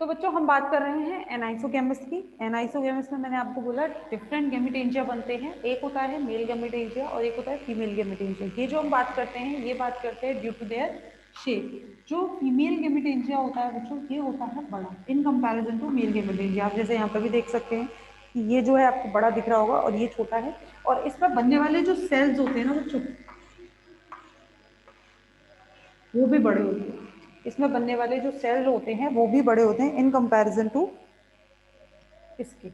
तो बच्चों हम बात कर रहे हैं एनाइसोगेमस की। एनाइसोगेमस में मैंने आपको बोला डिफरेंट गैमेटेंजिया बनते हैं। एक होता है मेल गैमेटेंजिया और एक होता है फीमेल गैमेटेंजिया। ये जो हम बात करते हैं ये बात करते हैं ड्यू टू देयर शेप। जो फीमेल गैमेटेंजिया होता है बच्चों ये होता है बड़ा in comparison to male gametangia. आप जैसे यहाँ पर भी देख सकते हैं कि ये जो है आपको बड़ा दिख रहा होगा और ये छोटा है, और इसमें बनने वाले जो सेल्स होते हैं ना बच्चों वो भी बड़े होते हैं। इसमें बनने वाले जो सेल्स होते हैं वो भी बड़े होते हैं इन कंपैरिजन टू इसके।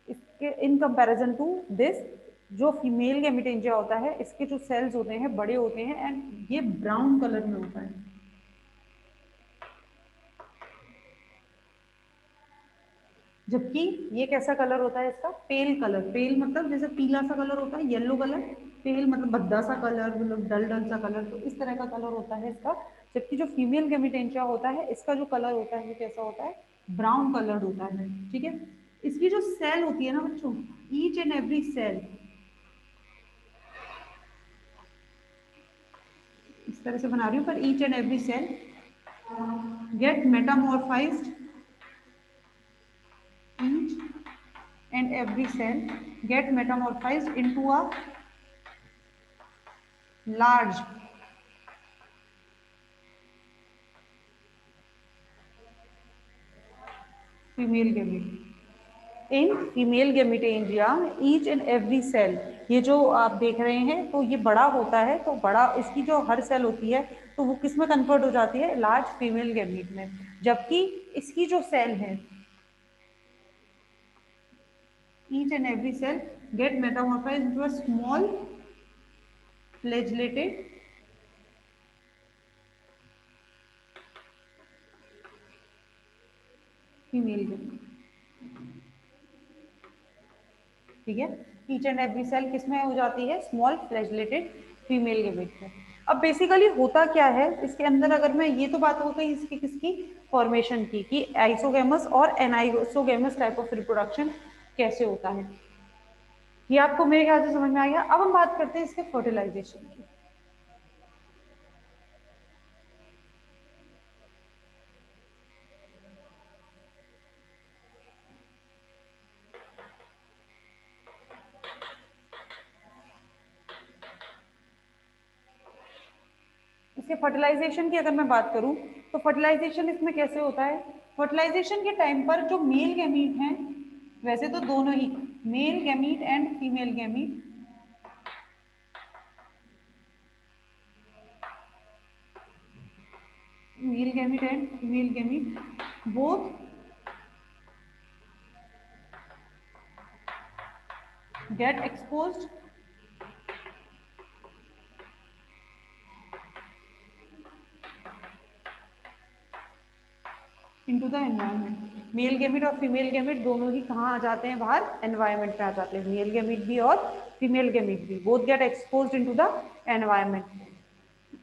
इसके इन कंपैरिजन टू दिस जो फीमेल गैमेटेंजिया होता है इसके जो सेल्स होते हैं बड़े होते हैं एंड ये ब्राउन कलर में होता है। जबकि ये कैसा कलर होता है इसका? पेल कलर। पेल मतलब जैसे पीला सा कलर होता है, येलो कलर। पेल मतलब भद्दा सा कलर, मतलब डल डल सा कलर, तो इस तरह का कलर होता है इसका। जबकि जो फीमेल गैमेटेंजिया होता है इसका जो कलर होता है वो कैसा होता है? ब्राउन कलर होता है। ठीक है। इसकी जो सेल होती है ना बच्चों, ईच एंड एवरी सेल इस तरह से बना रही हूँ, पर each and every cell get metamorphosed, each and every cell get metamorphized into a large female gamete. In female gametangia each and every cell, ये जो आप देख रहे हैं तो ये बड़ा होता है, तो बड़ा इसकी जो हर सेल होती है तो वो किस में कन्वर्ट हो जाती है? लार्ज फीमेल गैमेट में। जबकि इसकी जो सेल है each and every cell get metamorphized into a small flagellated female gamete. ठीक है। ईच एंड एवरी सेल किसमें हो जाती है? स्मॉल फ्लैजेलेटेड फीमेल गैमेट में। अब बेसिकली होता क्या है इसके अंदर, अगर मैं ये तो बात हो गई इसकी किसकी फॉर्मेशन की, कि आइसोगेमस और एनाइसोगेमस टाइप ऑफ रिप्रोडक्शन कैसे होता है, ये आपको मेरे ख्याल से समझ में आ गया। अब हम बात करते हैं इसके फर्टिलाइजेशन की। इसके फर्टिलाइजेशन की अगर मैं बात करूं तो फर्टिलाइजेशन इसमें कैसे होता है? फर्टिलाइजेशन के टाइम पर जो मेल गैमीट हैं, वैसे तो दोनों ही male gamete and female gamete, male gamete and female gamete both get exposed into the environment. Male gamete और फीमेल गैमेट दोनों ही कहाँ आ जाते हैं? बाहर एनवायरमेंट में आ जाते हैं। मेल गैमेट भी और फीमेल गैमेट भी both get exposed into the environment.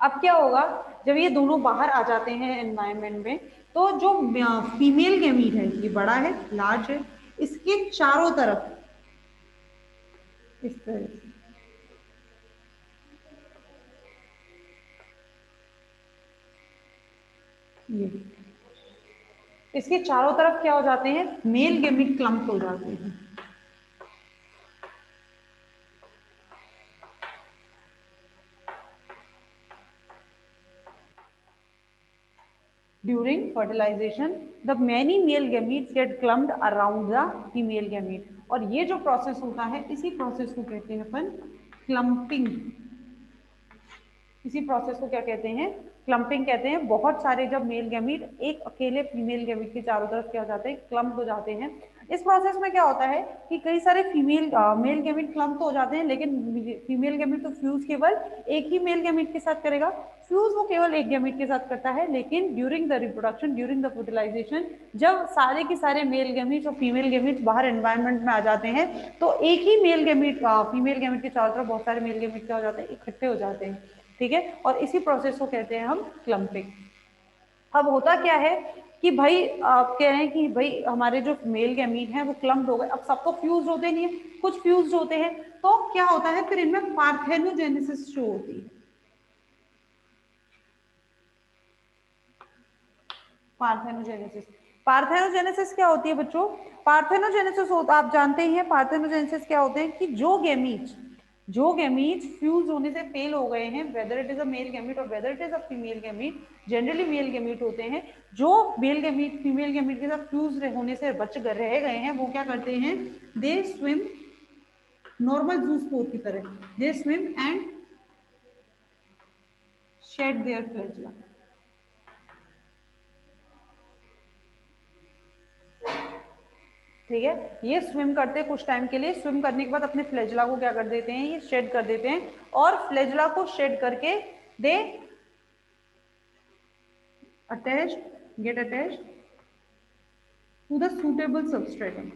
अब क्या होगा जब ये दोनों बाहर आ जाते हैं एनवायरमेंट में, तो जो फीमेल गैमीट है ये बड़ा है, लार्ज है, इसके चारों तरफ इस तरह से ये इसके चारों तरफ क्या हो जाते हैं? मेल गैमीट क्लम्प हो जाते हैं। During fertilization, the many male gametes get clumped around the female gamete. और ये जो प्रोसेस होता है इसी प्रोसेस को कहते हैं अपन क्लम्पिंग। इसी प्रोसेस को क्या कहते हैं? क्लम्पिंग कहते हैं। बहुत सारे जब मेल गैमीट एक अकेले फीमेल गैमीट के चारों तरफ क्या हो जाते हैं? क्लम्प हो जाते हैं। इस प्रोसेस में क्या होता है कि कई सारे फीमेल मेल गैमीट क्लम्प तो हो जाते हैं, लेकिन फीमेल गैमीट तो फ्यूज केवल एक ही मेल गैमीट के साथ करेगा। फ्यूज वो केवल एक गैमीट के साथ करता है, लेकिन during the reproduction, during the fertilisation, जब सारे के सारे मेल गैमीट और फीमेल गैमीट बाहर एनवायरमेंट में आ जाते हैं, तो एक ही मेल गैमीट फीमेल गैमीट के चारों तरफ बहुत सारे मेल गैमीट क्या हो जाते हैं? इकट्ठे हो जाते हैं। ठीक है। और इसी प्रोसेस को कहते हैं हम क्लम्पिंग। अब होता क्या है कि भाई आप कह रहे हैं कि भाई हमारे जो मेल गैमीट हैं वो क्लम्प्ड हो गए, अब सब तो फ्यूज होते नहीं है, कुछ फ्यूज होते हैं, तो क्या होता है फिर इनमें पार्थेनोजेनेसिस शो होती है। पार्थेनोजेनेसिस, पार्थेनोजेनेसिस क्या होती है बच्चों? पार्थेनोजेनेसिस होता, आप जानते ही हैं पार्थेनोजेनेसिस क्या होते हैं कि जो गैमीट फ्यूज होने से फेल हो गए हैं, whether it is a male gamete और whether it is a female gamete, generally male gamete होते हैं, जो मेल गैमीट फीमेल गैमीट के साथ फ्यूज होने से रह गए हैं, वो क्या करते हैं, दे स्विम नॉर्मल जूस्पोर की तरह, दे swim and shade there flagella. ठीक है, ये स्विम करते हैं कुछ टाइम के लिए, स्विम करने के बाद अपने फ्लैजला को क्या कर देते हैं, ये शेड कर देते हैं, और फ्लैजला को शेड करके they attached get attached to the suitable substratum.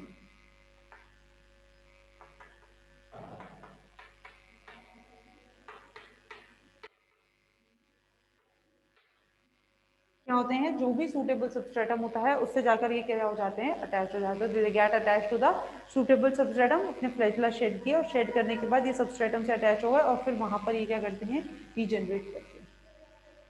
क्या होते हैं, जो भी सूटेबल सबस्ट्रेटम होता है उससे जाकर ये क्या हो जाते हैं, अटैच हो जाते हैं, get attach to the suitable substratum, अपने फ्लैजला शेड किया, और शेड करने के बाद ये सबस्ट्रेटम से अटैच हो गए, और फिर वहां पर ये क्या करते हैं, रीजनरेट करते हैं।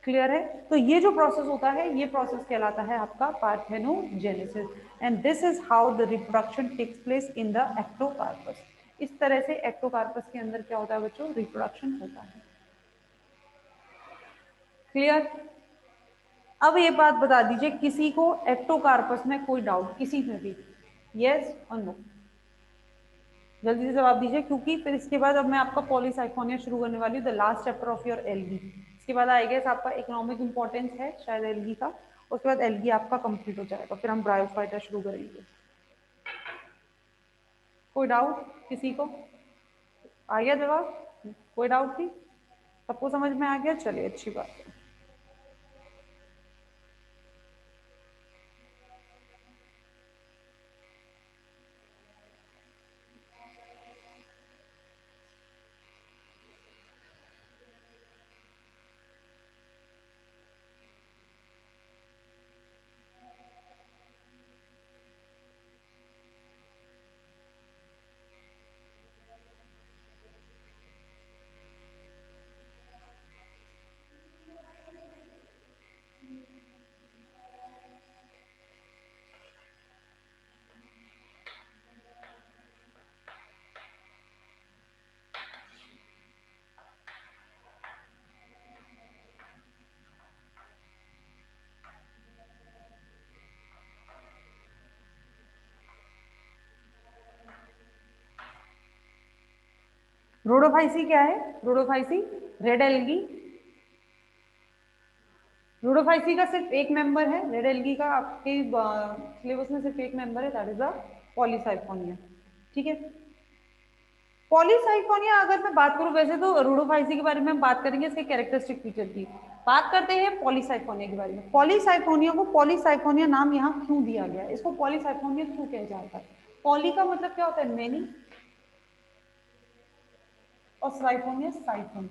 क्लियर है? तो ये जो प्रोसेस होता है, ये प्रोसेस कहलाता है आपका parthenogenesis, and this is how the reproduction takes place in the Ectocarpus. इस तरह से एक्टोकार्पस के अंदर क्या होता है बच्चों, रिप्रोडक्शन होता है। क्लियर? अब ये बात बता दीजिए, किसी को एक्टोकार्पस में कोई डाउट, किसी में भी, यस और नो? जल्दी से जवाब दीजिए, क्योंकि फिर इसके बाद अब मैं आपका पॉलीसाइफोनिया शुरू करने वाली हूँ, the last chapter of your algae. इसके बाद आएगा आपका इकोनॉमिक इंपॉर्टेंस है शायद एलगी का, उसके बाद एलगी आपका कंप्लीट हो जाएगा, फिर हम ब्रायोफाइटा शुरू करेंगे। कोई डाउट किसी को? आ गया जवाब? कोई डाउट नहीं, सबको समझ में आ गया, चलिए अच्छी बात है। रोडोफाइसी क्या है? रोडोफाइसी रेड एल्गी, रोडोफाइसी का सिर्फ एक मेंबर है, रेड एल्गी का आपके सिलेबस में सिर्फ एक मेंबर है, दैट इज द पॉलीसाइफोनिया। ठीक है, पॉलीसाइफोनिया अगर मैं बात करूं, वैसे तो रोडोफाइसी के बारे में हम बात करेंगे इसके कैरेक्टरिस्टिक फीचर की, बात करते हैं पॉलीसाइफोनिया के बारे में। पॉलीसाइफोनिया को पॉलीसाइफोनिया नाम यहाँ क्यों दिया गया, इसको पॉलीसाइफोनिया क्यों कहा जाता है? पॉली का मतलब क्या होता है, मेनी, और साइफोनिया साइफन।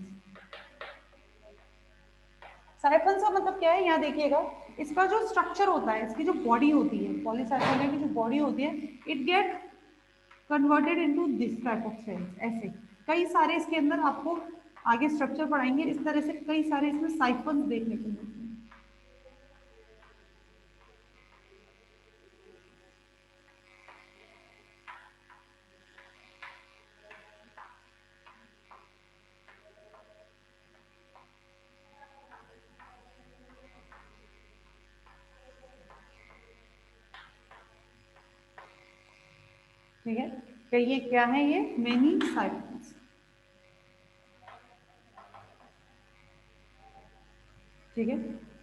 साइफन का मतलब क्या है, यहाँ देखिएगा, इसका जो स्ट्रक्चर होता है, इसकी जो बॉडी होती है, पॉलीसाइफोनिया की जो बॉडी होती है, it get converted into this type of cells, ऐसे कई सारे इसके अंदर आपको आगे स्ट्रक्चर पढ़ाएंगे, इस तरह से कई सारे इसमें साइफन्स देखने को मिलते हैं। ठीक है, तो ये क्या है, ये मेनी साइफन्स। ठीक है,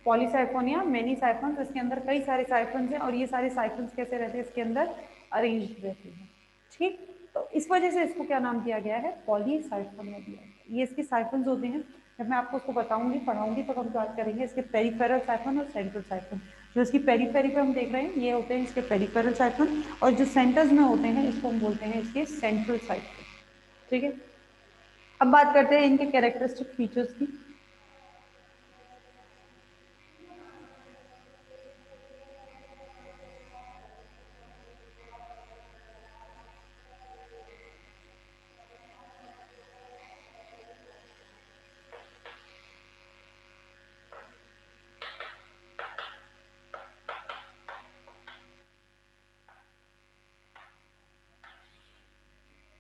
पॉलीसाइफोनिया मेनी साइफन्स, इसके अंदर कई सारे साइफन्स हैं, और ये सारे साइफन्स कैसे रहते हैं इसके अंदर, अरेंज रहते हैं। ठीक, तो इस वजह से इसको क्या नाम दिया गया है, पॉलीसाइफोनिया दिया गया। ये इसके साइफन्स होते हैं, जब मैं आपको उसको बताऊंगी पढ़ाऊंगी तो हम बात करेंगे इसके पेरिफेरल साइफन और सेंट्रल साइफन। जो इसकी पेरीफेरी पे हम देख रहे हैं, ये होते हैं इसके पेरिफेरल साइफन, और जो सेंटर्स में होते हैं इसको हम बोलते हैं इसके सेंट्रल साइफन। ठीक है, अब बात करते हैं इनके कैरेक्टरिस्टिक फीचर्स की।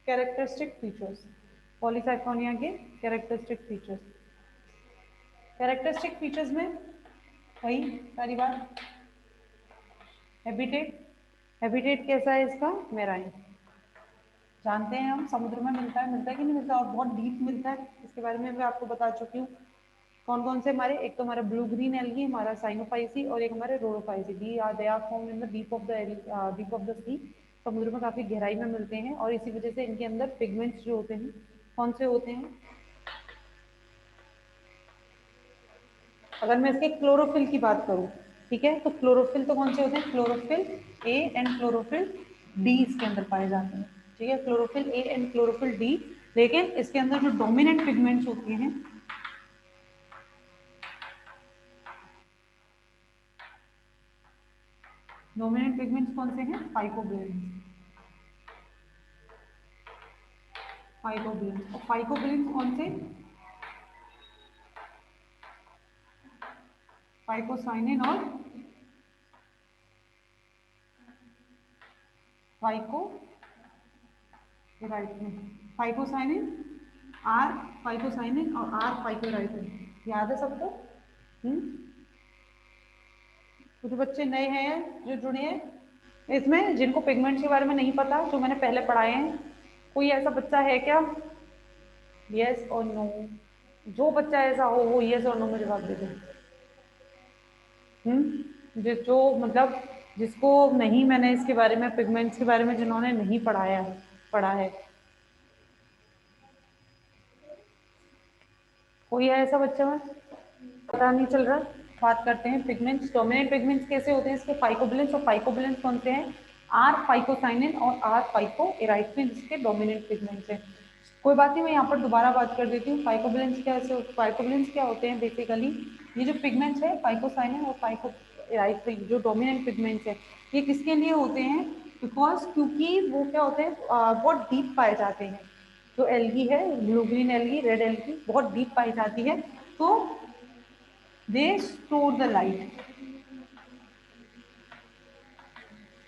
कैरेक्टरिस्टिक फीचर्स, पॉलीसाइक्लोनिया के कैरेक्टरिस्टिक फीचर्स। कैरेक्टरिस्टिक फीचर्स में वही सारी बात, हैबिटेट, हैबिटेट कैसा है इसका, मेराइन, जानते हैं हम समुद्र में मिलता है कि नहीं मिलता, और बहुत डीप मिलता है, इसके बारे में मैं आपको बता चुकी हूँ। कौन कौन से हमारे, एक तो हमारा ब्लू ग्रीन एल्गी, हमारा साइनोफाइसी, और एक हमारे rhodophyceae, they are they are found in the deep of the sea, समुद्र में काफी गहराई में मिलते हैं, और इसी वजह से इनके अंदर पिगमेंट्स जो होते हैं कौन से होते हैं। अगर मैं इसके क्लोरोफिल की बात करूं, ठीक है, तो क्लोरोफिल तो कौन से होते हैं, chlorophyll A and chlorophyll D इसके अंदर पाए जाते हैं, ठीक है, chlorophyll A and chlorophyll D. लेकिन इसके अंदर जो डोमिनेंट पिगमेंट्स होते हैं, डोमिनेंट पिगमेंट्स कौन से हैं, फाइकोबिलेंस, फाइकोबिलेंस, और फाइकोबिलेंस कौन से, फाइकोसाइनिन और फाइको राइटिन, फाइकोसाइनिन आर, फाइकोसाइनिन और आर फाइकोराइटिन, याद है सबको। कुछ बच्चे नए हैं जो जुड़े हैं इसमें, जिनको पिगमेंट्स के बारे में नहीं पता, जो मैंने पहले पढ़ाए हैं, कोई ऐसा बच्चा है क्या, यस और नो, जो बच्चा ऐसा हो वो यस और नो में जवाब दे दे। जो मतलब जिसको नहीं, मैंने इसके बारे में, पिगमेंट्स के बारे में जिन्होंने नहीं पढ़ा है, कोई है ऐसा बच्चा में, पता नहीं चल रहा। बात करते हैं पिगमेंट्स, डोमिनेंट पिगमेंट्स कैसे होते हैं इसके, फाइकोबिलेंस, और फाइकोबिलेंस कौन से हैं, आर फाइकोसाइनिन और आर फाइकोएराइथ्रिन इसके डोमिनेंट पिगमेंट्स हैं। कोई बात नहीं, मैं यहाँ पर दोबारा बात कर देती हूँ, फाइकोबिलेंस कैसे, फाइकोबिलेंस क्या होते हैं बेसिकली, ये जो पिगमेंट्स है फाइकोसाइनिन और फाइकोएराइथ्रिन जो डोमिनेंट पिगमेंट्स है, ये किसके लिए होते हैं, बिकॉज क्योंकि वो क्या होते हैं, बहुत डीप पाए जाते हैं, जो एल्गी है, blue green algae, red algae बहुत डीप पाई जाती है, तो they store the light,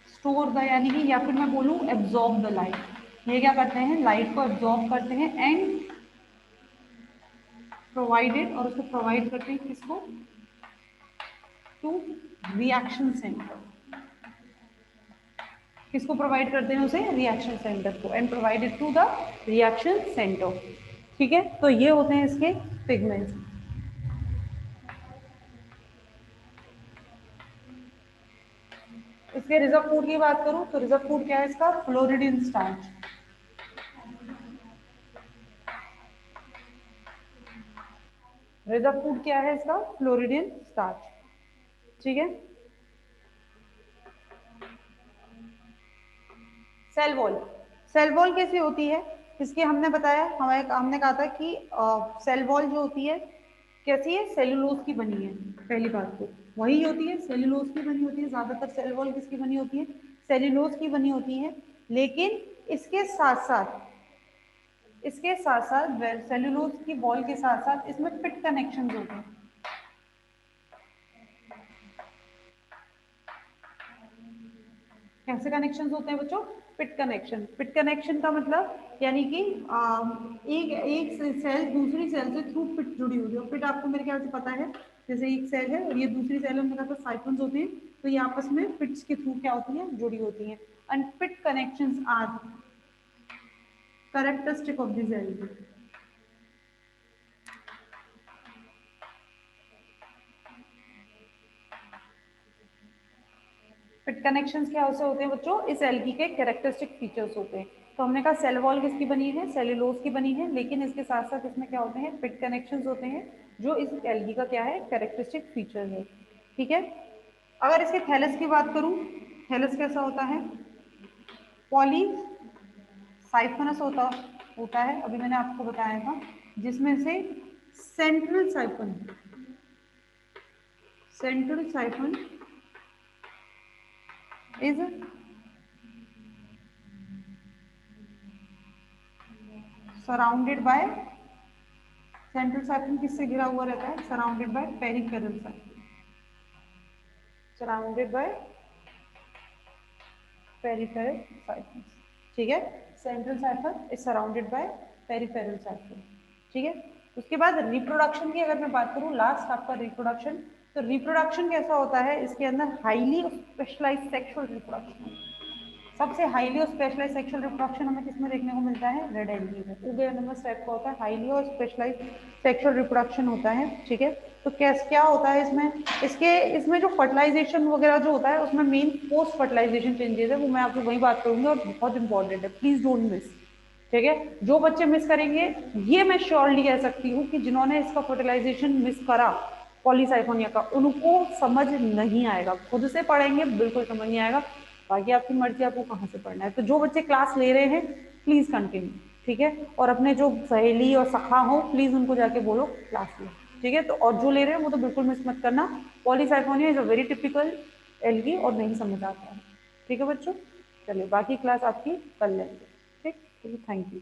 store the यानी कि, या फिर मैं बोलूं एब्जॉर्ब द लाइट, ये क्या करते हैं, लाइट को एब्जॉर्ब करते हैं एंड प्रोवाइडेड, और उसको प्रोवाइड करते हैं किसको, टू रिएक्शन सेंटर, किसको प्रोवाइड करते हैं उसे, रिएक्शन सेंटर को, and provided to the reaction centre, ठीक है, तो ये होते हैं इसके पिगमेंट्स। इसके रिजर्व फूड की बात करूं तो रिजर्व फूड क्या है इसका, फ्लोरिडिन स्टार्च, रिजर्व फूड क्या है इसका, फ्लोरिडिन स्टार्च, ठीक है। सेल वॉल, सेल वॉल कैसी होती है, इसकी हमने बताया, हमने कहा था कि सेल वॉल जो होती है कैसी है, सेलुलोज की बनी है, पहली बात तो वही होती है, सेलुलोज की बनी होती है, ज्यादातर सेल वॉल किसकी बनी होती है, सेलुलोज की बनी होती है, लेकिन इसके साथ साथ, सेलुलोज की वॉल के साथ साथ इसमें पिट कनेक्शन होते हैं, कैसे कनेक्शंस होते हैं बच्चों, पिट कनेक्शन, पिट कनेक्शन का मतलब यानी कि एक एक सेल दूसरी सेल से थ्रू पिट जुड़ी हुई है, पिट आपको मेरे ख्याल से पता है, जैसे एक सेल है और ये दूसरी सेल है, उनके साथ साइक्लोन्स होते हैं, तो ये आपस में पिट्स के थ्रू क्या होती है, जुड़ी होती हैं, and pit connections are characteristic of this algae. Pit connections क्या से होते हैं बच्चों, इस एल्गी के कैरेक्टरिस्टिक फीचर्स होते हैं, तो हमने कहा सेल वॉल किसकी बनी है, सेलुलोज की बनी है, लेकिन इसके साथ साथ इसमें क्या होते हैं, पिट कनेक्शंस होते हैं, जो इस एल्गी का क्या है, कैरेक्टरिस्टिक फीचर है, ठीक है। अगर इसके थैलस की बात करूं, थैलस कैसा होता है, पॉली साइफनस होता है, अभी मैंने आपको बताया था, जिसमें से central siphon, central siphon is surrounded by, central siphon किससे घिरा हुआ रहता है, surrounded by peripheral siphon, surrounded by peripheral siphon, ठीक है। Central siphon is surrounded by peripheral siphon. ठीक है, उसके बाद रिप्रोडक्शन की अगर मैं बात करूँ, लास्ट आपका रिप्रोडक्शन। तो रिप्रोडक्शन कैसा होता है, इसके अंदर हाईली स्पेशलाइज्ड सेक्सुअल रिप्रोडक्शन। सबसे हाईली और स्पेशलाइज सेक्सुअल रिप्रोडक्शन हमें किसमें देखने को मिलता है, रेड एल्गी में। यूगेनोमस टाइप का होता है, हाईली और स्पेशलाइज सेक्सुअल रिप्रोडक्शन होता है। ठीक है, तो कैसे क्या होता है इसमें, इसमें जो फर्टिलाइजेशन वगैरह जो होता है उसमें मेन पोस्ट फर्टिलाइजेशन चेंजेस है, वो मैं आपको वही बात करूंगी और बहुत इंपॉर्टेंट है, प्लीज डोंट मिस। ठीक है, जो बच्चे मिस करेंगे, ये मैं श्योरली कह सकती हूँ कि जिन्होंने इसका फर्टिलाइजेशन मिस करा पॉलीसाइफोनिया का, उनको समझ नहीं आएगा, खुद से पढ़ेंगे बिल्कुल समझ नहीं आएगा। बाकी आपकी मर्जी, आपको कहाँ से पढ़ना है। तो जो बच्चे क्लास ले रहे हैं प्लीज कंटिन्यू। ठीक है, और अपने जो सहेली और सखा हो प्लीज उनको जाके बोलो क्लास लो। ठीक है, तो और जो ले रहे हैं वो तो बिल्कुल मिस मत करना। Polysiphonia is a very typical algae और नहीं समझ आता है। ठीक है बच्चों, चलिए बाकी क्लास आपकी कर लेंगे। ठीक, थैंक यू।